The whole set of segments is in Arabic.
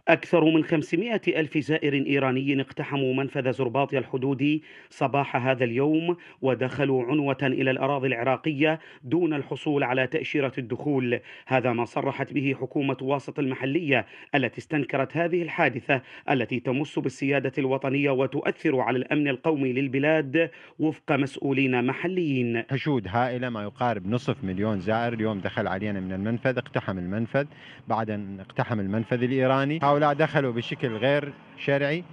أكثر من 500 ألف زائر إيراني اقتحموا منفذ زرباطيا الحدودي صباح هذا اليوم، ودخلوا عنوة إلى الأراضي العراقية دون الحصول على تأشيرة الدخول. هذا ما صرحت به حكومة واسط المحلية التي استنكرت هذه الحادثة التي تمس بالسيادة الوطنية وتؤثر على الأمن القومي للبلاد وفق مسؤولين محليين. حشود هائلة ما يقارب نصف مليون زائر اليوم دخل علينا من المنفذ، اقتحم المنفذ. بعد أن اقتحم المنفذ الإيراني هؤلاء دخلوا بشكل غير شرعي،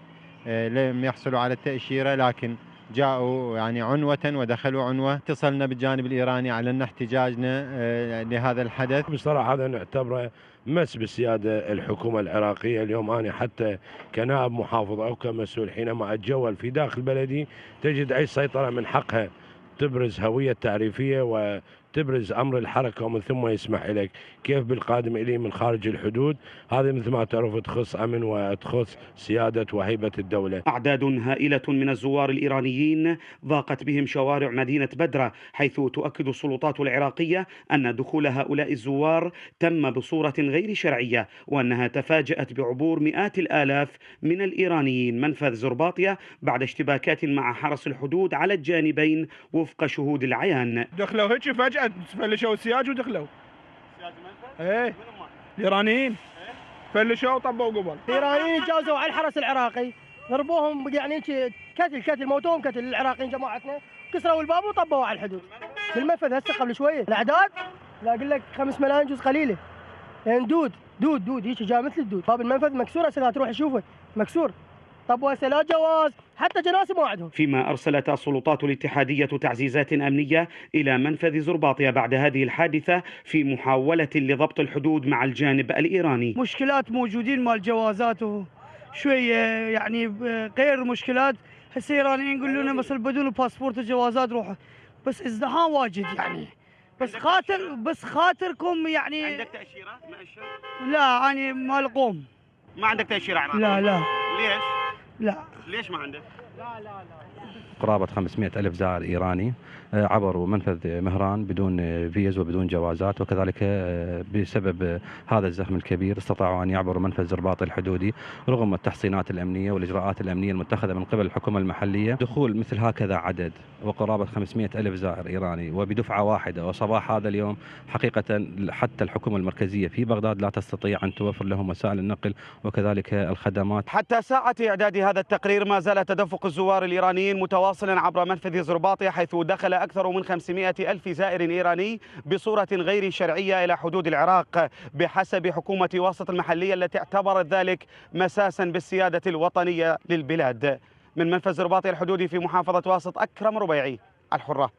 لم يحصلوا على التأشيرة، لكن جاءوا يعني عنوة ودخلوا عنوة. اتصلنا بالجانب الإيراني على أن احتجاجنا لهذا الحدث. بصراحة هذا نعتبره مس بالسيادة الحكومة العراقية. اليوم أنا حتى كنائب محافظ أو كمسؤول حينما أتجول في داخل بلدي تجد أي سيطرة من حقها تبرز هوية تعريفية وتبرز أمر الحركة، ومن ثم يسمح لك كيف بالقادم إليه من خارج الحدود. هذه مثل ما تعرف تخص أمن وتخص سيادة وهيبة الدولة. أعداد هائلة من الزوار الإيرانيين ضاقت بهم شوارع مدينة بدرة، حيث تؤكد السلطات العراقية أن دخول هؤلاء الزوار تم بصورة غير شرعية، وأنها تفاجأت بعبور مئات الآلاف من الإيرانيين منفذ زرباطيا بعد اشتباكات مع حرس الحدود على الجانبين وفق شهود العيان. دخلوا هيك فجأة فلشوا السياج ودخلوا. سياج المنفذ؟ ايه الإيرانيين فلشوا وطبوا قبل. الإيرانيين تجاوزوا على الحرس العراقي، ضربوهم يعني كتل موتوهم كتل العراقيين جماعتنا، كسروا الباب وطبوا على الحدود. بالمنفذ هسه قبل شويه الاعداد لا اقول لك 5 ملايين جزء قليله. يعني دود هيك جاء مثل الدود. باب المنفذ مكسور هسه تروح تشوفه مكسور. طب وهسه لا جواز حتى جنازه ما عندهم. فيما أرسلت السلطات الاتحادية تعزيزات أمنية إلى منفذ زرباطيا بعد هذه الحادثة في محاولة لضبط الحدود مع الجانب الإيراني. مشكلات موجودين مال جوازات شوية يعني غير مشكلات. هسه الإيرانيين يقولوا لنا مثلا بدون باسبورت وجوازات روحوا، بس ازدحام واجد يعني. بس خاطركم يعني. عندك تأشيرة؟ مؤشر؟ لا أنا مال قوم. ما عندك تأشيرة عراقية؟ لا. ليش؟ لا. ليش ما عندك؟ قرابة 500 ألف زائر إيراني عبروا منفذ مهران بدون فيز وبدون جوازات، وكذلك بسبب هذا الزحم الكبير استطاعوا أن يعبروا منفذ زرباطي الحدودي رغم التحصينات الأمنية والإجراءات الأمنية المتخذة من قبل الحكومة المحلية. دخول مثل هكذا عدد وقرابة 500 ألف زائر إيراني وبدفعة واحدة وصباح هذا اليوم، حقيقة حتى الحكومة المركزية في بغداد لا تستطيع أن توفر لهم وسائل النقل وكذلك الخدمات. حتى ساعة إعداد هذا التقرير ما زال تدفق الزوار الإيرانيين متواصلا عبر منفذ زرباطيا، حيث دخل أكثر من 500 ألف زائر إيراني بصورة غير شرعية إلى حدود العراق بحسب حكومة واسط المحلية التي اعتبرت ذلك مساسا بالسيادة الوطنية للبلاد. من منفذ زرباطيا الحدودي في محافظة واسط، أكرم ربيعي، الحرة.